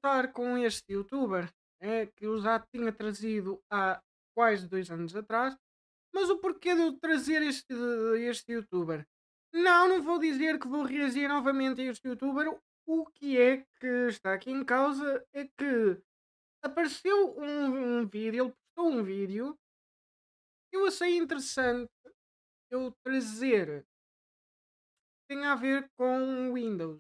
voltar com este youtuber, que eu já tinha trazido há quase 2 anos atrás, mas o porquê de eu trazer este youtuber? Não vou dizer que vou reagir novamente a este youtuber. O que é que está aqui em causa é que apareceu um vídeo, ele postou um vídeo, eu achei interessante eu trazer, tem a ver com Windows.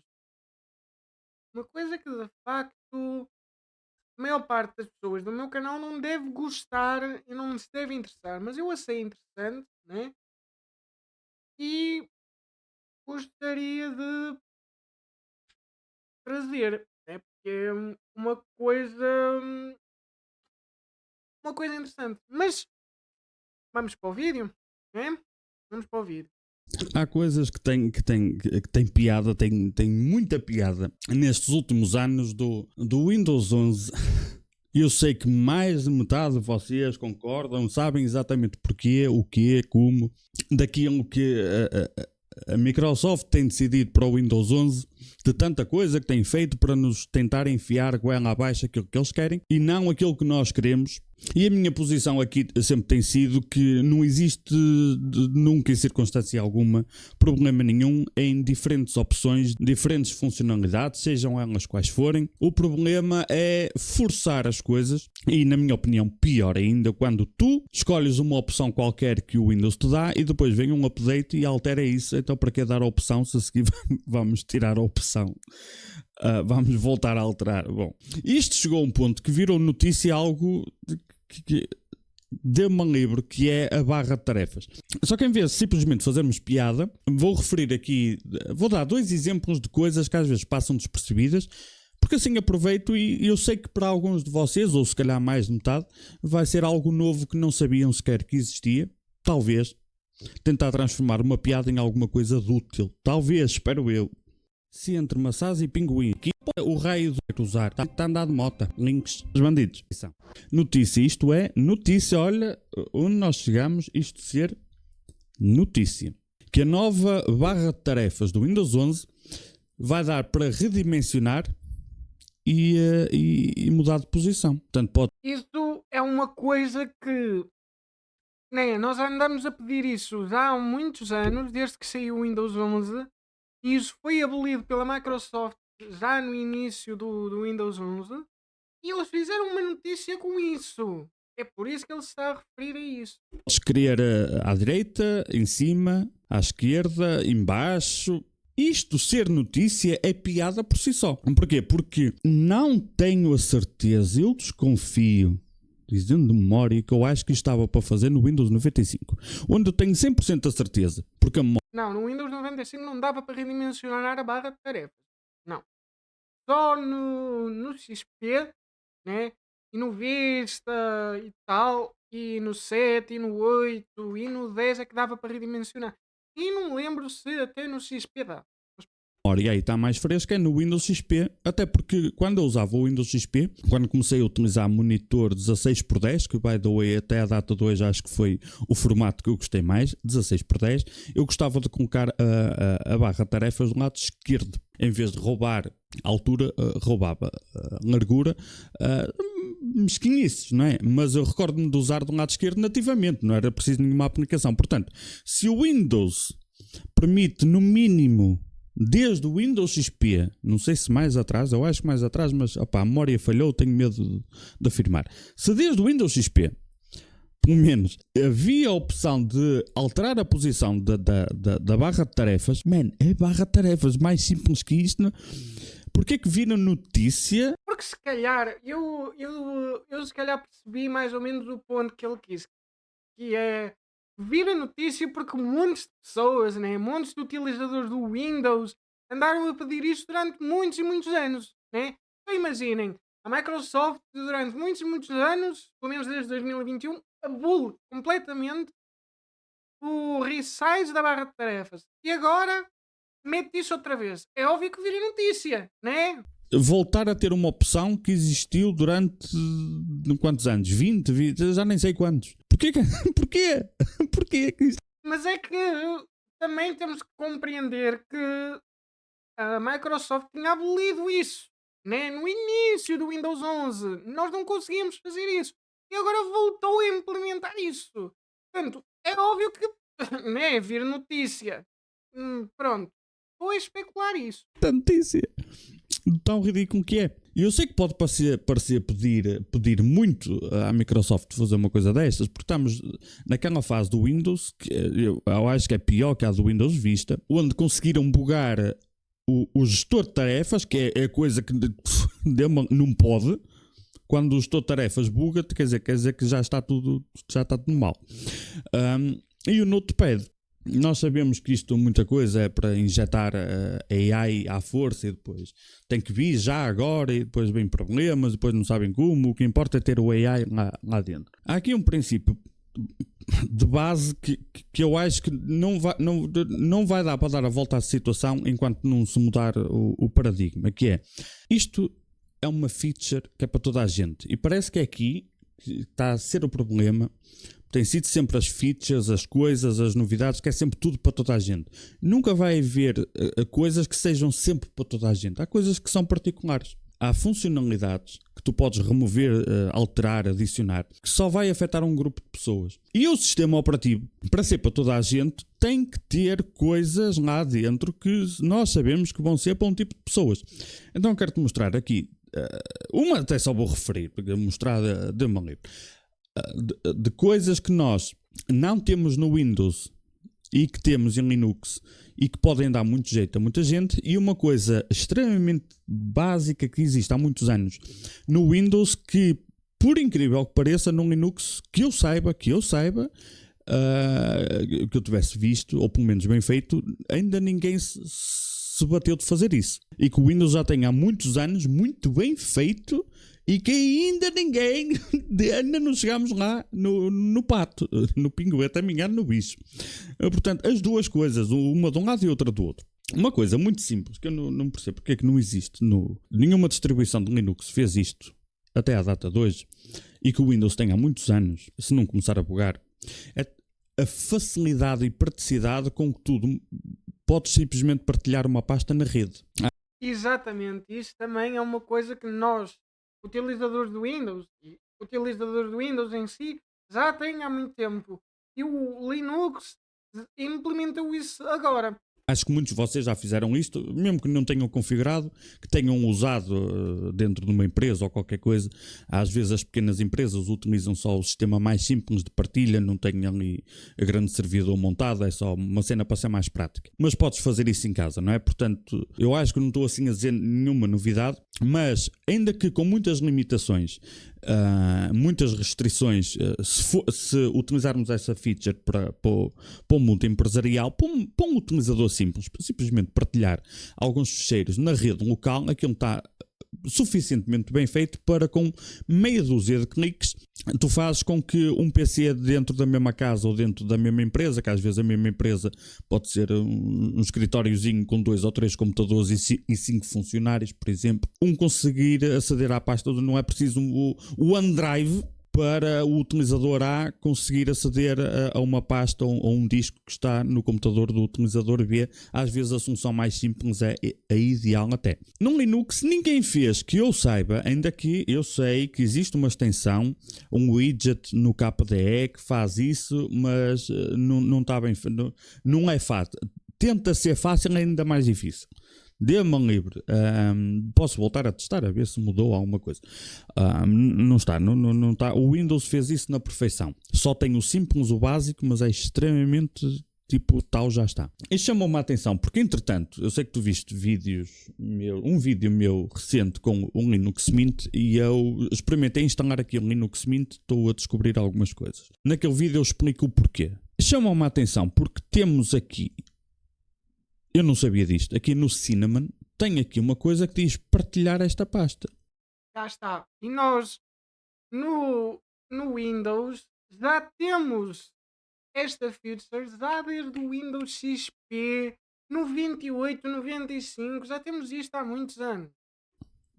Uma coisa que de facto a maior parte das pessoas do meu canal não deve gostar e não se deve interessar, mas eu achei interessante, né? E gostaria de trazer, né? Porque é uma coisa interessante. Mas vamos para o vídeo, né? Vamos para o vídeo. Há coisas que têm piada, têm muita piada nestes últimos anos do Windows 11. Eu sei que mais de metade de vocês concordam, sabem exatamente porquê, o que, como, daquilo que a Microsoft tem decidido para o Windows 11, de tanta coisa que tem feito para nos tentar enfiar goela abaixo aquilo que eles querem e não aquilo que nós queremos. E a minha posição aqui sempre tem sido que não existe nunca, em circunstância alguma, problema nenhum em diferentes opções, diferentes funcionalidades, sejam elas quais forem. O problema é forçar as coisas e, na minha opinião, pior ainda, quando tu escolhes uma opção qualquer que o Windows te dá e depois vem um update e altera isso. Então para que dar a opção se a seguir vamos tirar a opção? Vamos voltar a alterar. Bom, isto chegou a um ponto que virou notícia algo que deu-me livre, que é a barra de tarefas. Só que em vez de simplesmente fazermos piada, vou referir aqui, vou dar 2 exemplos de coisas que às vezes passam despercebidas, porque assim aproveito e eu sei que para alguns de vocês, ou se calhar mais de metade, vai ser algo novo que não sabiam sequer que existia. Talvez tentar transformar uma piada em alguma coisa de útil. Talvez, espero eu. Se entre maçãs e pinguim, que o raio do usar está a andar de mota, links, os bandidos. Notícia, isto é notícia, olha onde nós chegamos, isto ser notícia. Que a nova barra de tarefas do Windows 11 vai dar para redimensionar e mudar de posição. Portanto, pode... Isso é uma coisa que, né, nós andamos a pedir isso já há muitos anos, desde que saiu o Windows 11, e isso foi abolido pela Microsoft já no início do Windows 11, e eles fizeram uma notícia com isso. É por isso que ele se está a referir a isso. Podes querer à direita, em cima, à esquerda, embaixo. Isto ser notícia é piada por si só. Porquê? Porque não tenho a certeza, eu desconfio, dizendo de memória, que eu acho que estava para fazer no Windows 95, onde eu tenho 100% a certeza, porque a memória... Não, no Windows 95 não dava para redimensionar a barra de tarefas. Não. Só no XP, né? E no Vista e tal, e no 7, e no 8, e no 10 é que dava para redimensionar. E não lembro se até no XP dá. E aí está mais fresca é no Windows XP, até porque quando eu usava o Windows XP, quando comecei a utilizar monitor 16x10, que by the way até a data de hoje acho que foi o formato que eu gostei mais, 16x10, eu gostava de colocar a barra de tarefas do lado esquerdo, em vez de roubar a altura, roubava a largura, mesquinhices, não é? Mas eu recordo-me de usar do lado esquerdo nativamente, não era preciso nenhuma aplicação. Portanto, se o Windows permite no mínimo... Desde o Windows XP, não sei se mais atrás, eu acho que mais atrás, mas opa, a memória falhou, tenho medo de afirmar. Se desde o Windows XP, pelo menos, havia a opção de alterar a posição da barra de tarefas, é barra de tarefas, mais simples que isto, não? Porquê que vi na notícia? Porque se calhar, eu se calhar percebi mais ou menos o ponto que ele quis, que é vir a notícia porque montes de pessoas, né, montes de utilizadores do Windows andaram a pedir isto durante muitos e muitos anos, né? Então imaginem, a Microsoft durante muitos e muitos anos, pelo menos desde 2021, abole completamente o resize da barra de tarefas. E agora mete isso outra vez. É óbvio que vira notícia, né? Voltar a ter uma opção que existiu durante quantos anos? 20, já nem sei quantos. Porquê? Porquê? Porquê que isto... Mas é que também temos que compreender que a Microsoft tinha abolido isso. né? No início do Windows 11, nós não conseguíamos fazer isso. E agora voltou a implementar isso. Portanto, é óbvio que, né, vir notícia. Pronto. Vou a especular isso. Da notícia. Tão ridículo que é. E eu sei que pode parecer pedir muito à Microsoft fazer uma coisa destas, porque estamos naquela fase do Windows, que eu acho que é pior que a do Windows Vista, onde conseguiram bugar o gestor de tarefas, que é a coisa que não pode. Quando o gestor de tarefas buga, quer dizer que já está tudo mal. E o Notepad. Nós sabemos que isto, muita coisa, é para injetar AI à força e depois tem que vir já agora e depois vem problemas, depois não sabem como. O que importa é ter o AI lá dentro. Há aqui um princípio de base que eu acho que não vai dar para dar a volta à situação enquanto não se mudar o paradigma, que é, isto é uma feature que é para toda a gente. E parece que é aqui que está a ser o problema. Tem sido sempre as features, as coisas, as novidades, que é sempre tudo para toda a gente. Nunca vai haver coisas que sejam sempre para toda a gente. Há coisas que são particulares. Há funcionalidades que tu podes remover, alterar, adicionar, que só vai afetar um grupo de pessoas. E o sistema operativo, para ser para toda a gente, tem que ter coisas lá dentro que nós sabemos que vão ser para um tipo de pessoas. Então quero-te mostrar aqui, uma até só vou referir, porque mostrar de uma livre. De coisas que nós não temos no Windows e que temos em Linux e que podem dar muito jeito a muita gente, e uma coisa extremamente básica que existe há muitos anos no Windows, que por incrível que pareça no Linux, que eu saiba que eu tivesse visto, ou pelo menos bem feito, ainda ninguém se bateu de fazer isso, e que o Windows já tem há muitos anos muito bem feito. E que ainda não chegámos lá no pato, no pinguete, a mingar no bicho. Portanto, as duas coisas, uma de um lado e outra do outro. Uma coisa muito simples, que eu não percebo porque é que não existe. Nenhuma distribuição de Linux fez isto até à data de hoje, e que o Windows tem há muitos anos, se não começar a bugar, é a facilidade e praticidade com que tudo podes simplesmente partilhar uma pasta na rede. Exatamente. Isso também é uma coisa que nós, utilizadores do Windows e utilizadores do Windows em si, já têm há muito tempo. E o Linux implementou isso agora. Acho que muitos de vocês já fizeram isto, mesmo que não tenham configurado, que tenham usado dentro de uma empresa ou qualquer coisa. Às vezes as pequenas empresas utilizam só o sistema mais simples de partilha, não têm ali a grande servidor montado, é só uma cena para ser mais prática. Mas podes fazer isso em casa, não é? Portanto, eu acho que não estou assim a dizer nenhuma novidade, mas ainda que com muitas limitações, muitas restrições, se utilizarmos essa feature para o mundo empresarial, para um utilizador simples, simplesmente partilhar alguns ficheiros na rede local, aquilo está suficientemente bem feito para, com meia dúzia de cliques, tu fazes com que um PC dentro da mesma casa ou dentro da mesma empresa, que às vezes a mesma empresa pode ser um escritóriozinho com 2 ou 3 computadores e 5 funcionários, por exemplo, conseguir aceder à pasta, não é preciso o OneDrive para o utilizador A conseguir aceder a uma pasta ou a um disco que está no computador do utilizador B. Às vezes a solução mais simples é a ideal até. No Linux ninguém fez, que eu saiba, ainda que eu sei que existe uma extensão, um widget no KDE que faz isso, mas não está bem, não é fácil. Tenta ser fácil, é ainda mais difícil. Dê-me livre. Posso voltar a testar a ver se mudou alguma coisa. Não está. O Windows fez isso na perfeição. Só tem o simples, o básico, mas é extremamente tipo tal, já está. E chamou-me a atenção porque, entretanto, eu sei que tu viste um vídeo meu recente com um Linux Mint, e eu experimentei instalar aqui o Linux Mint, estou a descobrir algumas coisas. Naquele vídeo eu explico o porquê. Chamou-me a atenção porque temos aqui, eu não sabia disto, aqui no Cinnamon tem aqui uma coisa que diz partilhar esta pasta. Já está. E nós, no Windows, já temos esta feature já desde o Windows XP, no 28, 95, já temos isto há muitos anos.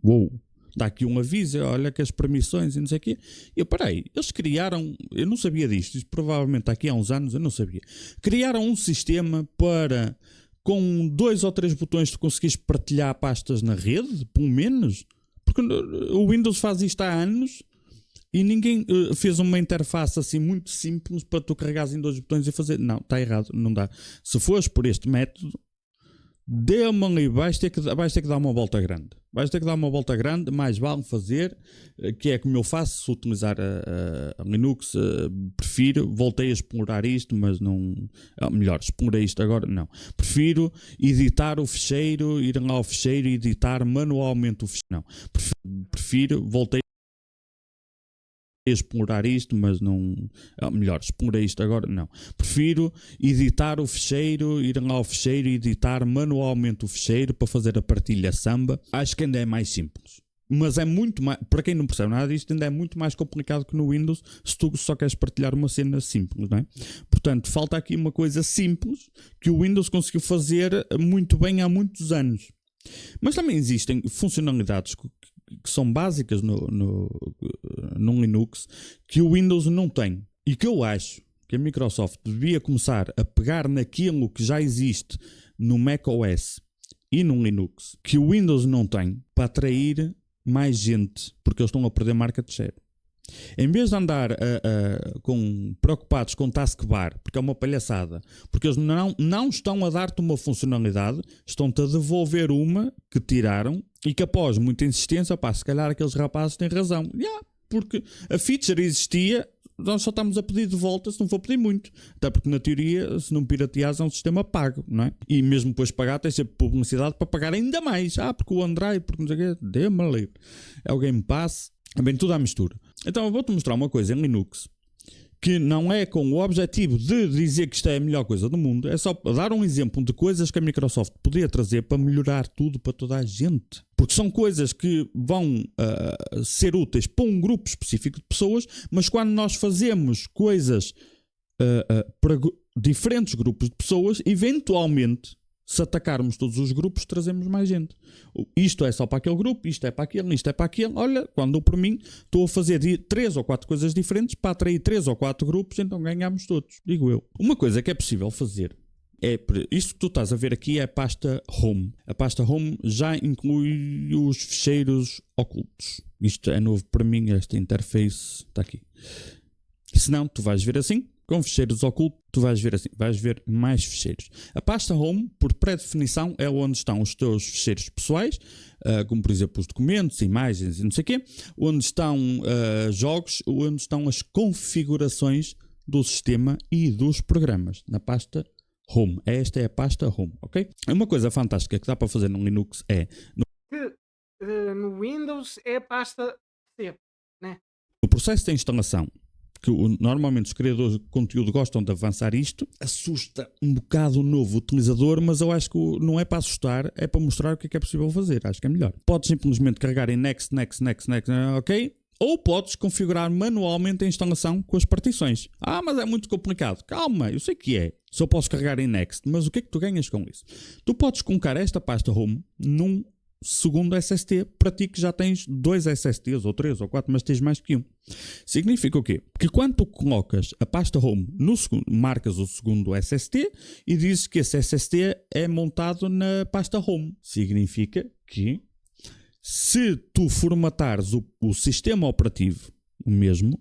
Uou! Dá aqui um aviso, olha que as permissões e não sei o quê. Peraí, eles criaram, eu não sabia disto, isto provavelmente aqui há uns anos eu não sabia. Criaram um sistema para com 2 ou 3 botões tu conseguis partilhar pastas na rede, pelo menos. Porque o Windows faz isto há anos e ninguém fez uma interface assim muito simples para tu carregares em 2 botões e fazer. Não, está errado, não dá. Se fores por este método, dê-me ali, vais ter que dar uma volta grande. Vais ter que dar uma volta grande, mais vale fazer, que é como eu faço, se utilizar a Linux, prefiro, voltei a explorar isto, mas não, melhor, explorei isto agora, não. Prefiro editar o ficheiro, ir lá ao ficheiro e editar manualmente o ficheiro, não. Prefiro, voltei a explorar isto, mas não, melhor, explorei isto agora, não. Prefiro editar o ficheiro, ir lá ao ficheiro e editar manualmente o ficheiro para fazer a partilha samba. Acho que ainda é mais simples. Mas é muito mais, para quem não percebe nada disto, ainda é muito mais complicado que no Windows se tu só queres partilhar uma cena simples, não é? Portanto, falta aqui uma coisa simples que o Windows conseguiu fazer muito bem há muitos anos. Mas também existem funcionalidades que são básicas no Linux que o Windows não tem. E que eu acho que a Microsoft devia começar a pegar naquilo que já existe no macOS e no Linux, que o Windows não tem, para atrair mais gente, porque eles estão a perder market share. Em vez de andar preocupados com taskbar, porque é uma palhaçada, porque eles não estão a dar-te uma funcionalidade, estão-te a devolver uma que tiraram e que após muita insistência, se calhar aqueles rapazes têm razão. Porque a feature existia, nós só estamos a pedir de volta se não for pedir muito. Até porque na teoria, se não pirateares é um sistema pago, não é? E mesmo depois de pagar, tens sempre publicidade para pagar ainda mais. Porque o Android, porque não sei o quê, dê-me a livre. É o Game Pass, é bem tudo à mistura. Então eu vou-te mostrar uma coisa em Linux que não é com o objetivo de dizer que isto é a melhor coisa do mundo, é só dar um exemplo de coisas que a Microsoft podia trazer para melhorar tudo para toda a gente. Porque são coisas que vão ser úteis para um grupo específico de pessoas, mas quando nós fazemos coisas para diferentes grupos de pessoas, eventualmente, se atacarmos todos os grupos, trazemos mais gente. Isto é só para aquele grupo, isto é para aquele, isto é para aquele. Olha, quando eu por mim estou a fazer 3 ou 4 coisas diferentes para atrair 3 ou 4 grupos, então ganhamos todos, digo eu. Uma coisa que é possível fazer é, isto que tu estás a ver aqui é a pasta Home. A pasta Home já inclui os ficheiros ocultos. Isto é novo para mim, esta interface está aqui. Se não, tu vais ver assim. Com ficheiros ocultos, tu vais ver assim, vais ver mais ficheiros. A pasta Home, por pré-definição, é onde estão os teus ficheiros pessoais, como por exemplo os documentos, imagens e não sei o quê, onde estão jogos, onde estão as configurações do sistema e dos programas, na pasta Home. Esta é a pasta Home, ok? Uma coisa fantástica que dá para fazer no Linux é... No Windows é a pasta C, né? No processo de instalação, que normalmente os criadores de conteúdo gostam de avançar isto, assusta um bocado o novo utilizador, mas eu acho que não é para assustar, é para mostrar o que é possível fazer, acho que é melhor. Podes simplesmente carregar em Next, ok? Ou podes configurar manualmente a instalação com as partições. Mas é muito complicado. Calma, eu sei que é. Só posso carregar em Next, mas o que é que tu ganhas com isso? Tu podes colocar esta pasta Home num segundo SSD, para ti que já tens 2 SSDs, ou 3, ou 4, mas tens mais que um. Significa o quê? Que quando tu colocas a pasta Home no segundo, marcas o segundo SSD e dizes que esse SSD é montado na pasta Home. Significa que se tu formatares o sistema operativo, o mesmo,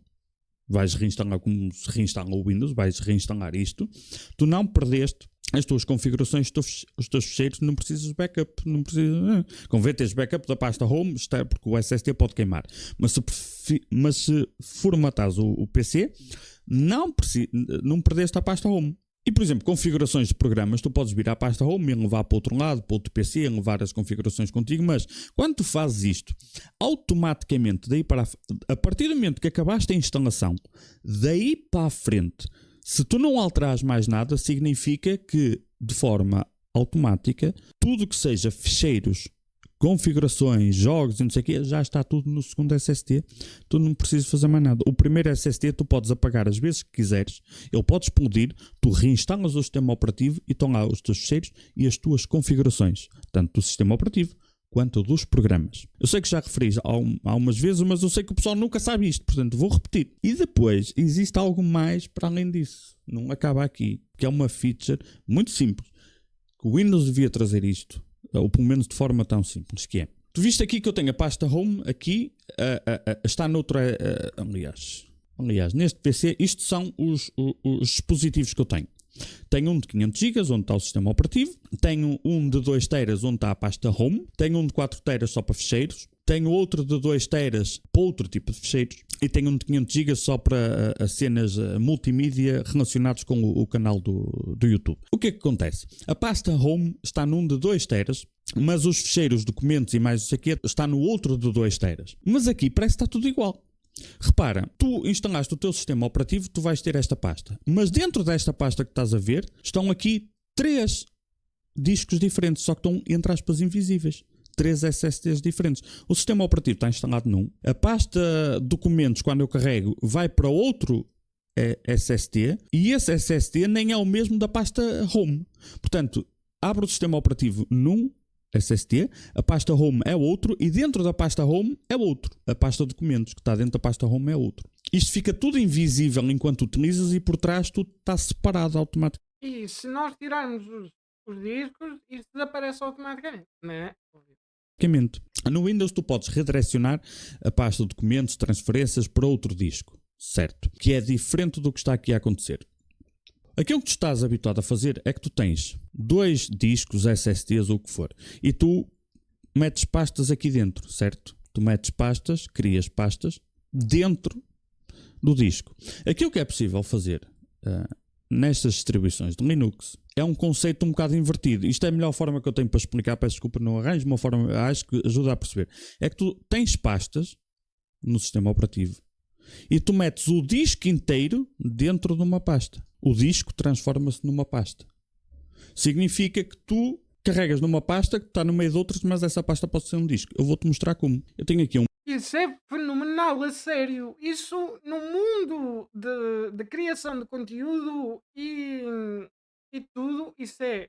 vais reinstalar como se reinstala o Windows, vais reinstalar isto, tu não perdeste as tuas configurações, os teus ficheiros, não precisas de backup, não precisas, convém teres backup da pasta Home, porque o SSD pode queimar, mas se formatares o PC, não perdeste a pasta Home. E, por exemplo, configurações de programas, tu podes vir à pasta Home e levar para o outro lado, para outro PC, e levar as configurações contigo, mas quando tu fazes isto, automaticamente, a partir do momento que acabaste a instalação, daí para a frente, se tu não alterares mais nada, significa que, de forma automática, tudo que seja ficheiros, configurações, jogos e não sei o quê, já está tudo no segundo SSD. Tu não precisas fazer mais nada. O primeiro SSD tu podes apagar as vezes que quiseres, ele pode explodir, tu reinstalas o sistema operativo e estão lá os teus ficheiros e as tuas configurações, tanto do sistema operativo quanto dos programas. Eu sei que já referi há umas vezes, mas eu sei que o pessoal nunca sabe isto, portanto vou repetir. E depois, existe algo mais para além disso. Não acaba aqui, que é uma feature muito simples. que o Windows devia trazer isto, ou pelo menos de forma tão simples, que é, tu viste aqui que eu tenho a pasta Home, aqui está noutra, aliás, neste PC, isto são os dispositivos que eu tenho. Tenho um de 500 GB onde está o sistema operativo, tenho um de 2 TB onde está a pasta Home, tenho um de 4 TB só para ficheiros, tenho outro de 2 TB para outro tipo de ficheiros e tenho um de 500 GB só para cenas multimídia relacionados com o canal do YouTube. O que é que acontece? A pasta Home está num de 2 TB, mas os ficheiros, documentos e mais isso aqui está no outro de 2 TB. Mas aqui parece que está tudo igual. Repara, tu instalaste o teu sistema operativo, tu vais ter esta pasta. Mas dentro desta pasta que estás a ver, estão aqui 3 discos diferentes, só que estão, entre aspas, invisíveis. 3 SSDs diferentes. O sistema operativo está instalado num. A pasta documentos, quando eu carrego, vai para outro SSD. E esse SSD nem é o mesmo da pasta Home. Portanto, abre o sistema operativo num SSD, a pasta Home é outro e dentro da pasta Home é outro. A pasta documentos que está dentro da pasta Home é outro. Isto fica tudo invisível enquanto utilizas e por trás tudo está separado automaticamente. E se nós tirarmos os discos, isto desaparece automaticamente, não é? No Windows tu podes redirecionar a pasta de documentos, transferências para outro disco, certo? Que é diferente do que está aqui a acontecer. Aquilo que tu estás habituado a fazer é que tu tens 2 discos, SSDs ou o que for, e tu metes pastas aqui dentro, certo? Tu metes pastas, crias pastas dentro do disco. Aquilo que é possível fazer nestas distribuições de Linux é um conceito um bocado invertido. Isto é a melhor forma que eu tenho para explicar, peço desculpa, não arranjo uma forma, acho que ajuda a perceber. É que tu tens pastas no sistema operativo e tu metes o disco inteiro dentro de uma pasta. O disco transforma-se numa pasta. Significa que tu carregas numa pasta que está no meio de outras, mas essa pasta pode ser um disco. Eu vou-te mostrar como. Eu tenho aqui um. Isso é fenomenal, a sério. Isso no mundo de criação de conteúdo e tudo, isso é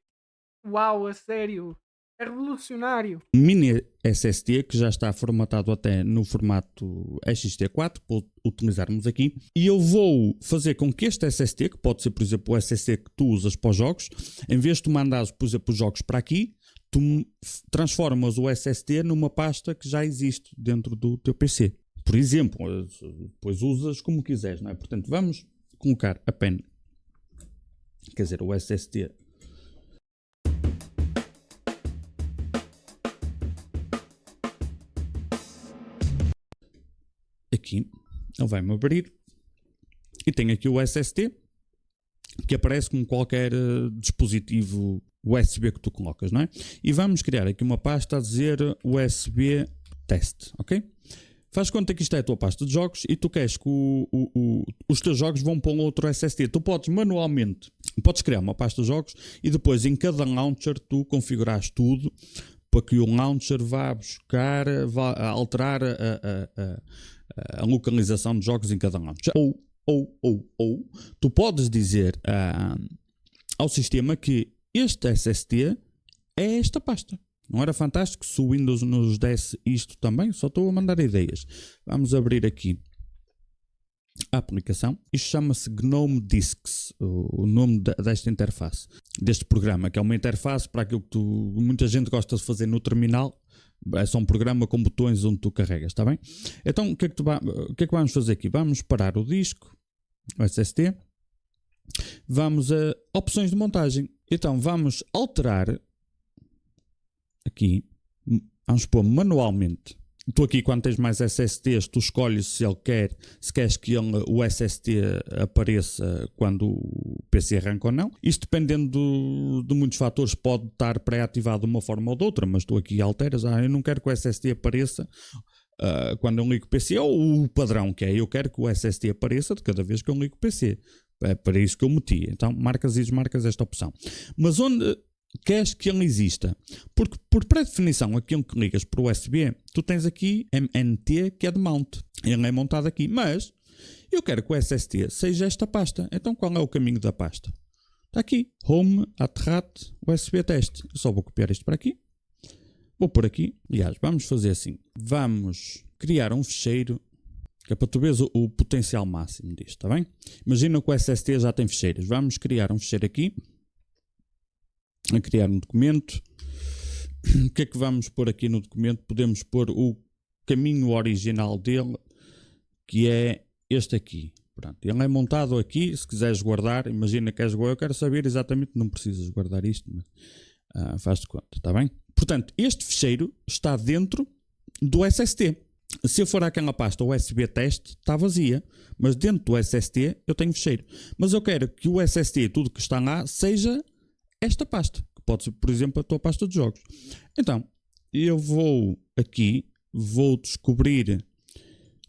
uau, a sério. É revolucionário. Mini SSD que já está formatado até no formato XT4 para utilizarmos aqui, e eu vou fazer com que este SSD, que pode ser por exemplo o SSD que tu usas para os jogos, em vez de tu mandares por exemplo os jogos para aqui, tu transformas o SSD numa pasta que já existe dentro do teu PC, por exemplo. Depois usas como quiseres, não é? Portanto, vamos colocar a pen, quer dizer, o SSD aqui, ele vai-me abrir e tem aqui o SSD que aparece com qualquer dispositivo USB que tu colocas, não é? E vamos criar aqui uma pasta a dizer USB test, ok? Faz conta que isto é a tua pasta de jogos e tu queres que os teus jogos vão para um outro SSD. Tu podes manualmente, podes criar uma pasta de jogos e depois em cada launcher tu configurares tudo para que o launcher vá buscar, vá alterar a localização de jogos em cada launcher. Ou tu podes dizer ao sistema que este SSD é esta pasta. Não era fantástico se o Windows nos desse isto também? Só estou a mandar ideias. Vamos abrir aqui a aplicação. Isto chama-se GNOME Disks, o nome desta interface, deste programa, que é uma interface para aquilo que muita gente gosta de fazer no terminal. É só um programa com botões onde tu carregas, está bem? Então, o que é que vamos fazer aqui? Vamos parar o disco, o SSD. Vamos a opções de montagem. Então, vamos alterar aqui. Vamos pôr manualmente. Tu aqui, quando tens mais SSDs, tu escolhes se queres que o SSD apareça quando o PC arranca ou não. Isto dependendo de muitos fatores, pode estar pré-ativado de uma forma ou de outra, mas tu aqui alteras, eu não quero que o SSD apareça quando eu ligo o PC, ou o padrão que é, eu quero que o SSD apareça de cada vez que eu ligo o PC. É para isso que eu meti. Então marcas e desmarcas esta opção. Mas onde queres que ele exista? Porque por pré-definição, aquilo que ligas para o USB, tu tens aqui MNT, que é de mount. Ele é montado aqui, mas eu quero que o SSD seja esta pasta. Então qual é o caminho da pasta? Está aqui, Home, Atrat, USB Test. Eu só vou copiar isto para aqui. Vou por aqui. Aliás, vamos fazer assim. Vamos criar um ficheiro, que é para tu veres o potencial máximo disto, está bem? Imagina que o SSD já tem ficheiros. Vamos criar um ficheiro aqui. a criar um documento. O que é que vamos pôr aqui no documento? Podemos pôr o caminho original dele, que é este aqui. Pronto, ele é montado aqui. Se quiseres guardar, imagina que queres guardar, eu quero saber exatamente, não precisas guardar isto, mas faz-te conta, está bem? Portanto, este ficheiro está dentro do SSD. Se eu for àquela pasta USB teste, está vazia, mas dentro do SSD eu tenho ficheiro. Mas eu quero que o SSD, tudo que está lá, seja esta pasta, que pode ser, por exemplo, a tua pasta de jogos. Então, eu vou aqui, vou descobrir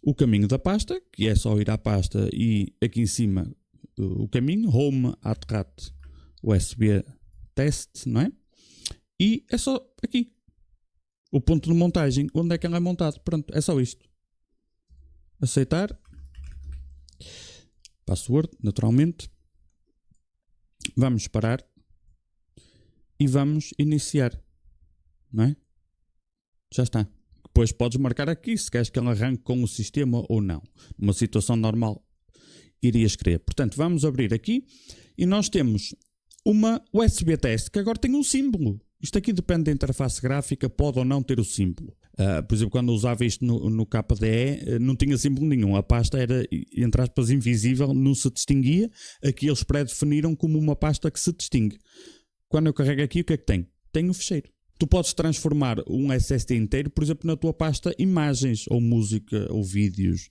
o caminho da pasta, que é só ir à pasta e aqui em cima o caminho, home @rat USB test, não é? E é só aqui o ponto de montagem, onde é que ele é montado. Pronto, é só isto. Aceitar. Password, naturalmente. Vamos parar. E vamos iniciar. Não é? Já está. Depois podes marcar aqui se queres que ele arranque com o sistema ou não. Numa situação normal, irias querer. Portanto, vamos abrir aqui. E nós temos uma USB test que agora tem um símbolo. Isto aqui depende da interface gráfica, pode ou não ter o símbolo. Por exemplo, quando eu usava isto no KDE, não tinha símbolo nenhum. A pasta era, entre aspas, invisível, não se distinguia. Aqui eles pré-definiram como uma pasta que se distingue. Quando eu carrego aqui, o que é que tem? Tem o ficheiro. Tu podes transformar um SSD inteiro, por exemplo, na tua pasta imagens, ou música, ou vídeos,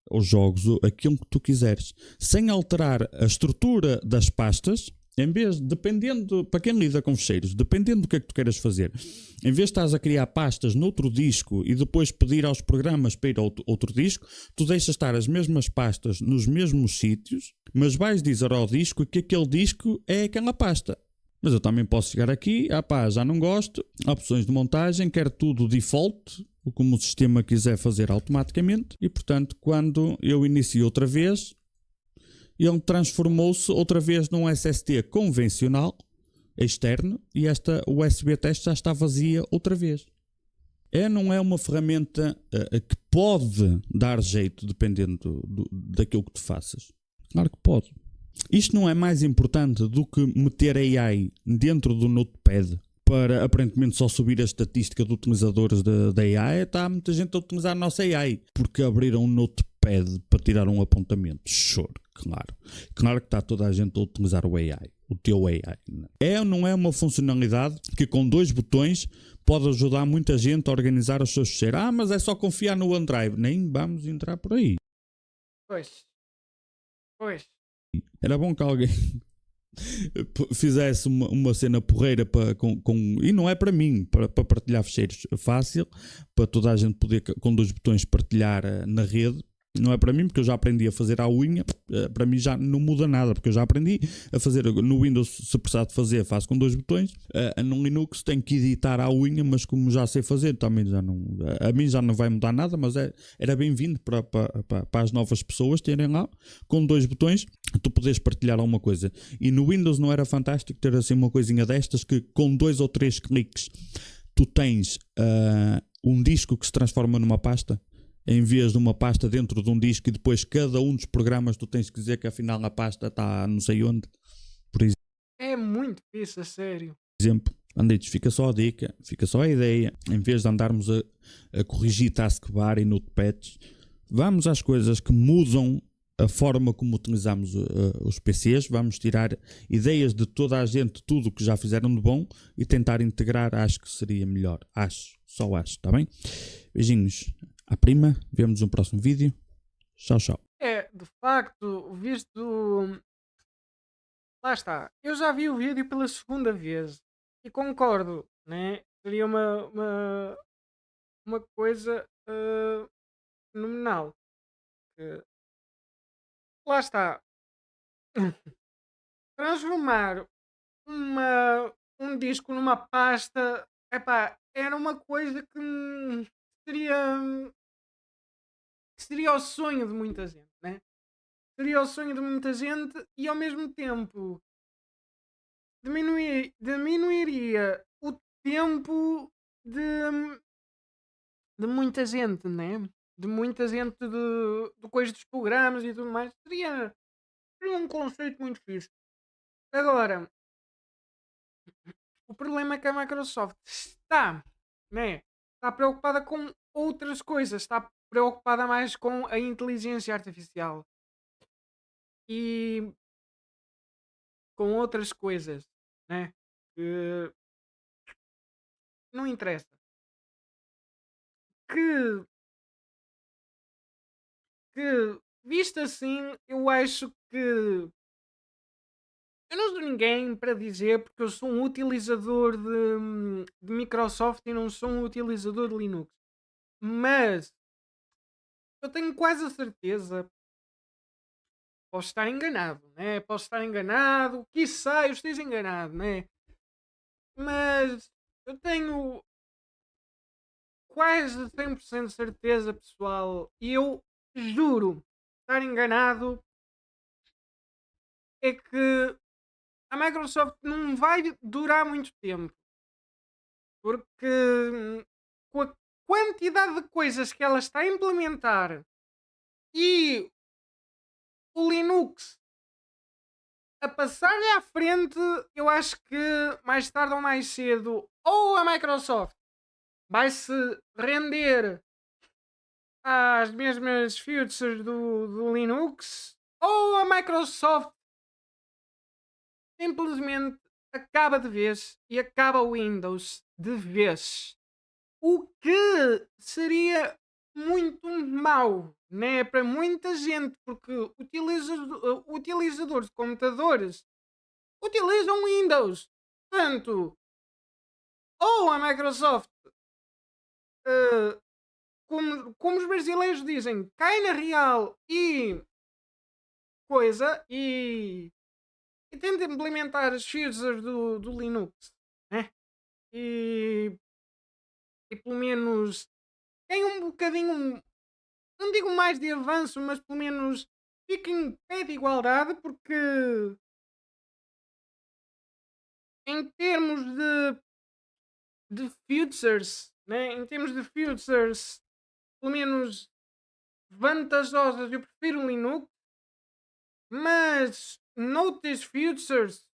ou jogos, ou aquilo que tu quiseres. Sem alterar a estrutura das pastas. Em vez, dependendo, para quem lida com ficheiros, dependendo do que é que tu queiras fazer, em vez de estás a criar pastas noutro disco e depois pedir aos programas para ir a outro disco, tu deixas estar as mesmas pastas nos mesmos sítios, mas vais dizer ao disco que aquele disco é aquela pasta. Mas eu também posso chegar aqui, já não gosto, opções de montagem, quero tudo default, como o sistema quiser fazer automaticamente, e portanto, quando eu inicio outra vez, ele transformou-se outra vez num SSD convencional, externo, e esta USB test já está vazia outra vez. Não é uma ferramenta que pode dar jeito dependendo daquilo que tu faças? Claro que pode. Isto não é mais importante do que meter AI dentro do Notepad para aparentemente só subir a estatística de utilizadores da AI. Está muita gente a utilizar a nossa AI porque abriram um Notepad para tirar um apontamento. Sure, claro. Claro que está toda a gente a utilizar o AI, o teu AI. Não é uma funcionalidade que com 2 botões pode ajudar muita gente a organizar os seus ficheiros. Mas é só confiar no OneDrive. Nem vamos entrar por aí. Pois. Era bom que alguém fizesse uma cena porreira e não é para mim, para partilhar ficheiros fácil, para toda a gente poder com 2 botões partilhar na rede. Não é para mim, porque eu já aprendi a fazer à unha. Para mim já não muda nada, porque eu já aprendi a fazer no Windows. Se precisar de fazer, faço com 2 botões. No Linux tenho que editar à unha, mas como já sei fazer, também já não, a mim já não vai mudar nada. Mas era bem-vindo para as novas pessoas terem lá com 2 botões tu podes partilhar alguma coisa. E no Windows não era fantástico ter assim uma coisinha destas que com 2 ou 3 cliques tu tens um disco que se transforma numa pasta, em vez de uma pasta dentro de um disco, e depois cada um dos programas tu tens que dizer que afinal a pasta está não sei onde. Por É muito isso, a sério. exemplo, Anditos, fica só a dica, fica só a ideia. Em vez de andarmos a corrigir taskbar e notepads, vamos às coisas que mudam a forma como utilizamos os PCs. Vamos tirar ideias de toda a gente, tudo o que já fizeram de bom, e tentar integrar. Acho que seria melhor. Só acho, está bem? Beijinhos à prima, vemos no próximo vídeo. Tchau, tchau. De facto, visto. Lá está. Eu já vi o vídeo pela segunda vez e concordo, né? Seria uma coisa fenomenal. Que- Lá está. Transformar um disco numa pasta, epá, era uma coisa seria, que seria o sonho de muita gente, né? Seria o sonho de muita gente e ao mesmo tempo diminuiria o tempo de, de muita gente, né? De muita gente do coisa dos programas e tudo mais. Seria um conceito muito fixe. Agora, O problema é que a Microsoft está, né, está preocupada com outras coisas, está preocupada mais com a inteligência artificial e com outras coisas, né, que não interessa. Que, visto assim, eu acho que eu não sou ninguém para dizer, porque eu sou um utilizador de Microsoft e não sou um utilizador de Linux. Mas eu tenho quase a certeza, posso estar enganado, né? Posso estar enganado, quiçá eu esteja enganado, né? Mas eu tenho quase 100% de certeza, pessoal, e eu juro estar enganado, é que a Microsoft não vai durar muito tempo. Porque com a quantidade de coisas que ela está a implementar e o Linux a passar-lhe à frente, eu acho que mais tarde ou mais cedo, ou a Microsoft vai se render às mesmas features do Linux, ou a Microsoft simplesmente acaba de vez e acaba o Windows de vez. O que seria muito mau, né, para muita gente, porque utilizadores de computadores utilizam Windows. Portanto, ou a Microsoft, eh, como os brasileiros dizem, cai na real e coisa e tenta implementar as features do Linux, né? E, e pelo menos tem um bocadinho, não digo mais de avanço, mas pelo menos fica em pé de igualdade, porque em termos de features, né? Em termos de features, pelo menos vantajosas, eu prefiro o Linux, mas noutras features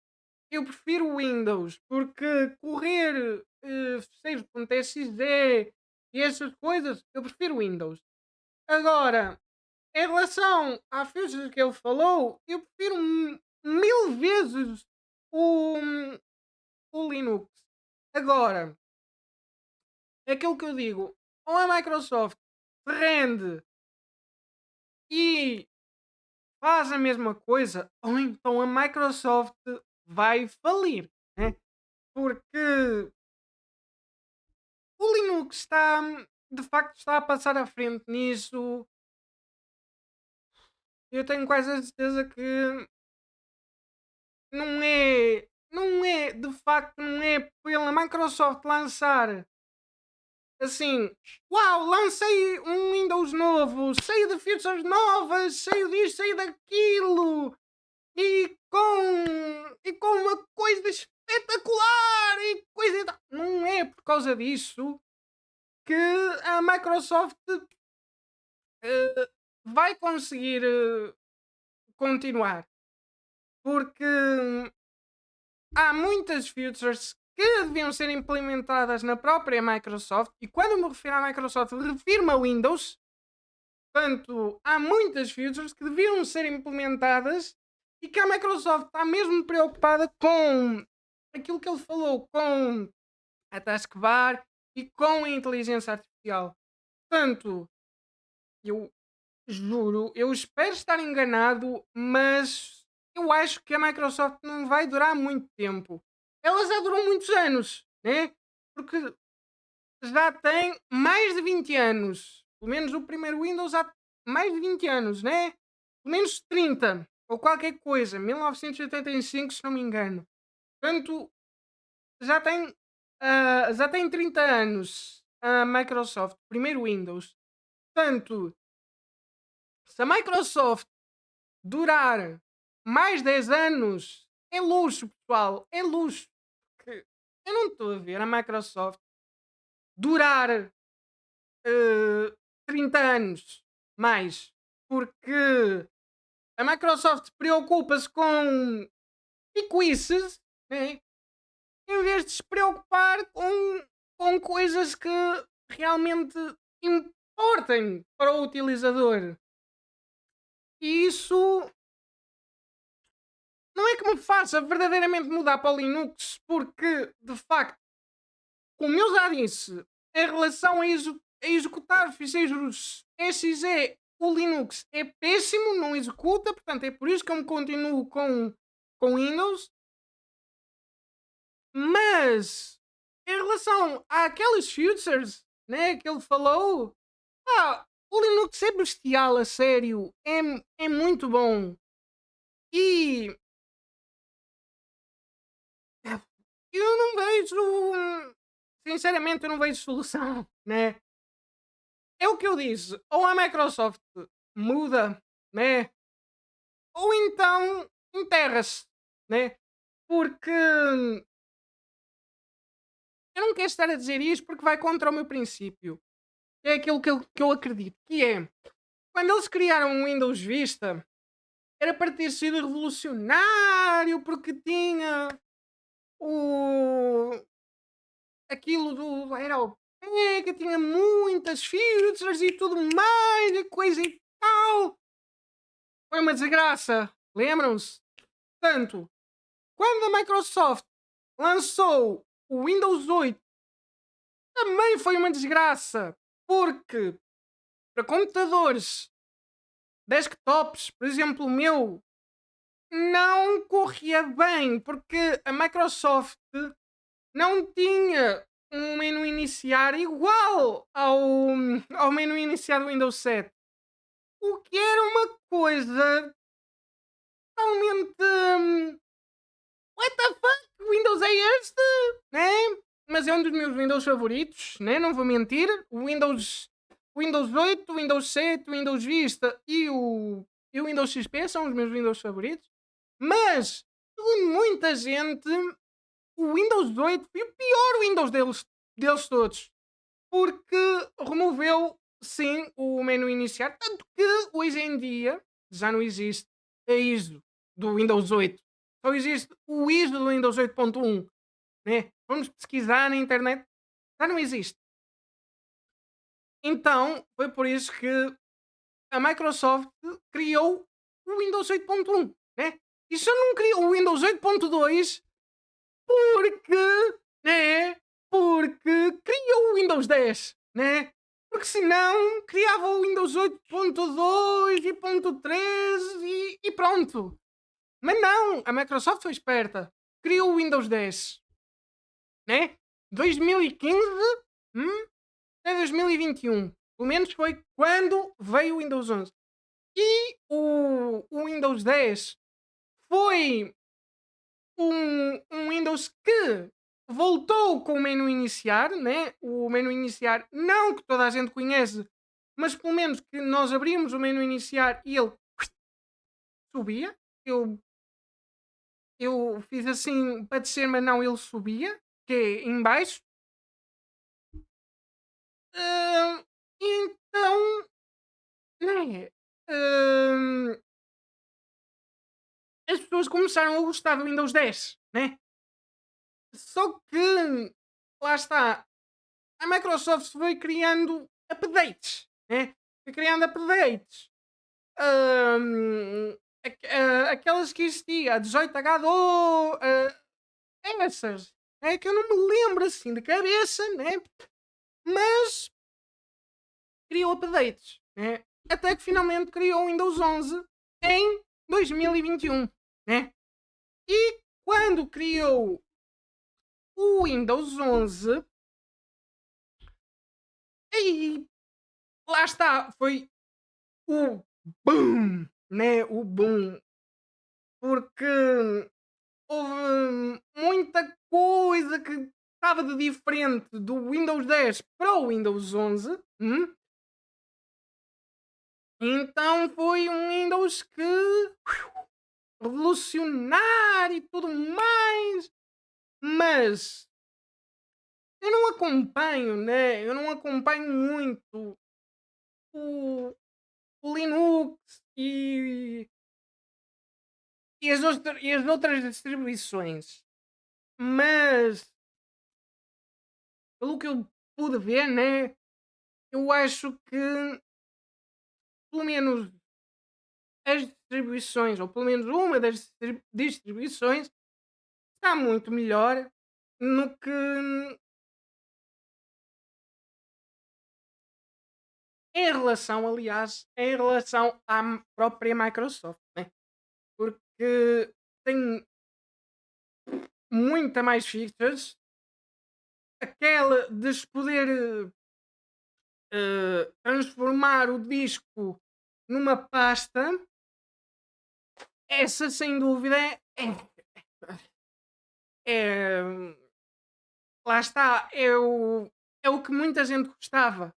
eu prefiro o Windows, porque correr 6.exe e essas coisas, eu prefiro o Windows. Agora, em relação à feature que ele falou, eu prefiro mil vezes o, o Linux. Agora, é aquilo que eu digo, ou a Microsoft se rende e faz a mesma coisa, ou então a Microsoft vai falir, né? Porque o Linux está, de facto, está a passar à frente nisso. Eu tenho quase a certeza que não é, de facto, não é pela Microsoft lançar assim, uau, lancei um Windows novo, cheio de features novas, cheio disto, cheio daquilo, e com uma coisa espetacular e coisa e tal. Não é por causa disso que a Microsoft eh, vai conseguir continuar. Porque há muitas features que deviam ser implementadas na própria Microsoft, e quando me refiro à Microsoft, refiro-me a Windows. Portanto, há muitas features que deviam ser implementadas e que a Microsoft está mesmo preocupada com aquilo que ele falou, com a taskbar e com a inteligência artificial. Portanto, eu juro, eu espero estar enganado, mas eu acho que a Microsoft não vai durar muito tempo. Ela já durou muitos anos, né? Porque já tem mais de 20 anos. Pelo menos o primeiro Windows há mais de 20 anos, né? Pelo menos 30 ou qualquer coisa. 1985, se não me engano. Portanto, já tem, já tem 30 anos a Microsoft, primeiro Windows. Portanto, se a Microsoft durar mais 10 anos, é luxo, pessoal. É luxo. Porque eu não estou a ver a Microsoft durar 30 anos mais. Porque a Microsoft preocupa-se com picuices, né? em vez de se preocupar com coisas que realmente importem para o utilizador. E isso não é que me faça verdadeiramente mudar para o Linux, porque, de facto, como eu já disse, em relação a executar ficheiros exe, o Linux é péssimo, não executa, portanto é por isso que eu me continuo com Windows. Mas, em relação àqueles features, né, que ele falou, o Linux é bestial, a sério, é muito bom. E eu não vejo, sinceramente, eu não vejo solução, né? É o que eu disse, ou a Microsoft muda, né? Ou então enterra-se, né? Porque eu não quero estar a dizer isto porque vai contra o meu princípio. É aquilo que eu acredito, que é, quando eles criaram o Windows Vista, era para ter sido revolucionário, porque tinha o aquilo do era o que tinha muitas features e tudo mais, e coisa e tal. Foi uma desgraça, lembram-se? Portanto, quando a Microsoft lançou o Windows 8, também foi uma desgraça, porque para computadores desktops, por exemplo o meu, não corria bem, porque a Microsoft não tinha um menu iniciar igual ao menu iniciar do Windows 7. O que era uma coisa totalmente. What the fuck? Windows é este? Né? Mas é um dos meus Windows favoritos, né? Não vou mentir. O Windows 8, o Windows 7, o Windows Vista e o Windows XP são os meus Windows favoritos. Mas, segundo muita gente, o Windows 8 foi o pior Windows deles todos. Porque removeu, sim, o menu iniciar. Tanto que hoje em dia já não existe a ISO do Windows 8. Só existe o ISO do Windows 8.1. Né? Vamos pesquisar na internet. Já não existe. Então, foi por isso que a Microsoft criou o Windows 8.1. Né? E só não criou o Windows 8.2 porque, né? Porque criou o Windows 10, né? Porque senão criava o Windows 8.2 e ponto 3 e pronto. Mas não, a Microsoft foi esperta. Criou o Windows 10, né? 2015 até 2021. Pelo menos foi quando veio o Windows 11. E o Windows 10 foi um Windows que voltou com o menu iniciar, né? O menu iniciar não que toda a gente conhece, mas pelo menos que nós abrimos o menu iniciar e ele subia. Eu fiz assim para descer, mas não, ele subia, que é em baixo. Então, né? hum, as pessoas começaram a gostar do Windows 10, né? Só que, lá está, a Microsoft foi criando updates, né? Foi criando updates. Hum, aquelas que existia, a 18H2, essas. É que eu não me lembro assim de cabeça, né? Mas criou updates, né? Até que finalmente criou o Windows 11 em 2021, né? E quando criou o Windows 11, aí lá está, foi o boom, né? O boom. Porque houve muita coisa que estava de diferente do Windows 10 para o Windows 11. Então foi um Windows que revolucionário e tudo mais. Mas eu não acompanho, né? Eu não acompanho muito o, o Linux e as outras distribuições. mas pelo que eu pude ver, né, eu acho que pelo menos as distribuições, ou pelo menos uma das distribuições, está muito melhor no que em relação, aliás, em relação à própria Microsoft, né? Porque tem muita mais features, aquela de se poder transformar o disco numa pasta, essa sem dúvida é lá está, é o que muita gente gostava.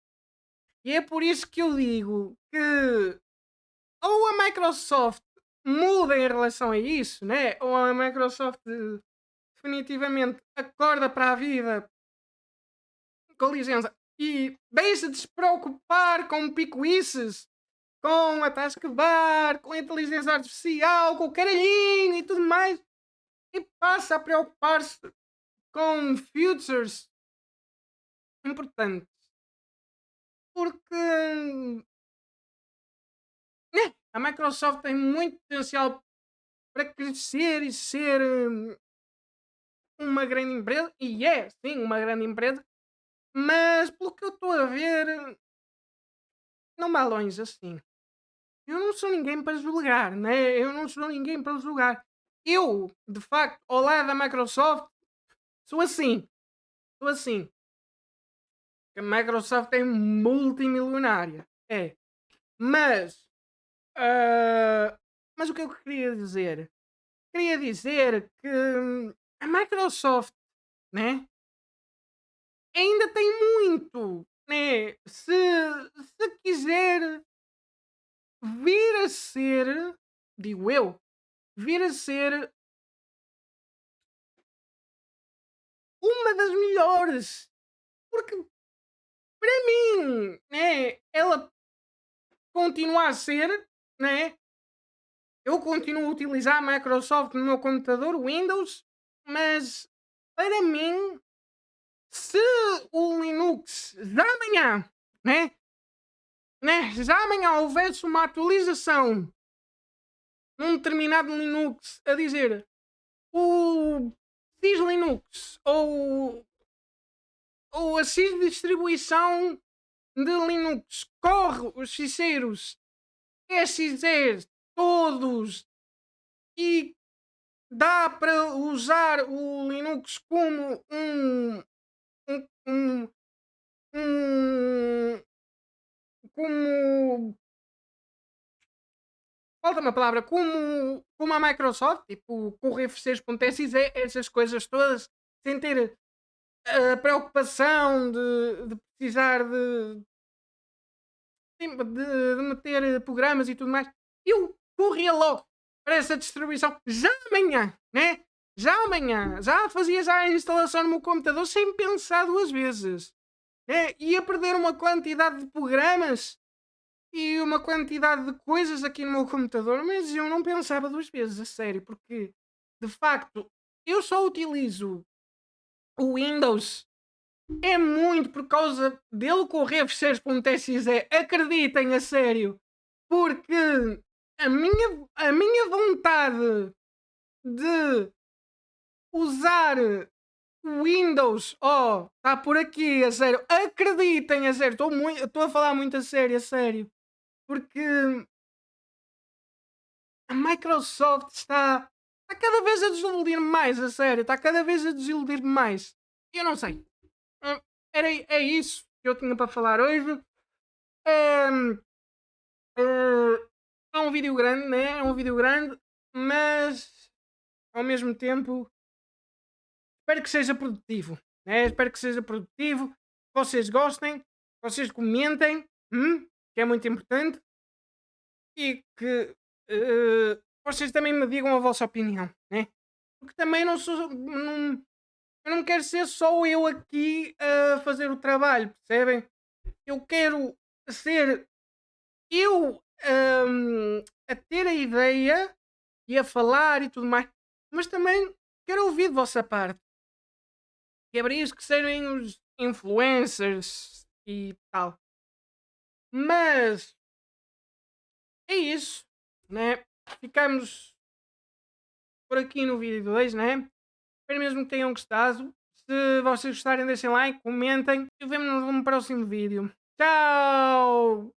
E é por isso que eu digo que ou a Microsoft muda em relação a isso, né? Ou a Microsoft definitivamente acorda para a vida, com licença, e deixa de se preocupar com picuices, com a taskbar, com a inteligência artificial, com o caralhinho e tudo mais, e passa a preocupar-se com futures importantes. Porque a Microsoft tem muito potencial para crescer e ser uma grande empresa, e é sim uma grande empresa, mas pelo que eu estou a ver, não vai longe assim. Eu não sou ninguém para julgar, né? Eu não sou ninguém para julgar. Eu, de facto, ao lado da Microsoft, sou assim. Sou assim. A Microsoft é multimilionária. É. Mas. Mas o que eu queria dizer? Queria dizer que a Microsoft, né? Ainda tem muito, né? Se quiser vir a ser, digo eu, vir a ser uma das melhores. Porque para mim, né, ela continua a ser, né? Eu continuo a utilizar a Microsoft no meu computador, Windows, mas para mim, se o Linux já amanhã, né? Já amanhã houvesse uma atualização num determinado Linux a dizer o X Linux ou a X distribuição de Linux corre os ficheiros exe todos e dá para usar o Linux como um, um, um como falta uma palavra, como a Microsoft, tipo com o refrescers.exe, essas coisas todas, sem ter a preocupação de precisar de meter programas e tudo mais, eu corria logo para essa distribuição já amanhã, né? Já amanhã, já fazia já a instalação no meu computador sem pensar duas vezes. Né? Ia perder uma quantidade de programas e uma quantidade de coisas aqui no meu computador, mas eu não pensava duas vezes, a sério, porque de facto eu só utilizo o Windows é muito por causa dele correr fecheiros.exe. Acreditem, a sério. Porque a minha vontade de usar o Windows, está por aqui, a sério. Acreditem, a sério. Estou a falar muito a sério. Porque a Microsoft está cada vez a desiludir mais, a sério. Está cada vez a desiludir mais. Eu não sei. É isso que eu tinha para falar hoje. Ehm, é um vídeo grande, né? É um vídeo grande, mas ao mesmo tempo espero que seja produtivo. Né? Espero que seja produtivo, que vocês gostem, que vocês comentem, que é muito importante, e que vocês também me digam a vossa opinião, né? Porque também não sou. Não, eu não quero ser só eu aqui a fazer o trabalho, percebem? Eu quero ser eu a ter a ideia e a falar e tudo mais, mas também quero ouvir de vossa parte. Que é para isso que serem os influencers e tal. Mas é isso, né? Ficamos por aqui no vídeo 2, né? Espero mesmo que tenham gostado. Se vocês gostarem, deixem like, comentem e vemo-nos no próximo vídeo. Tchau!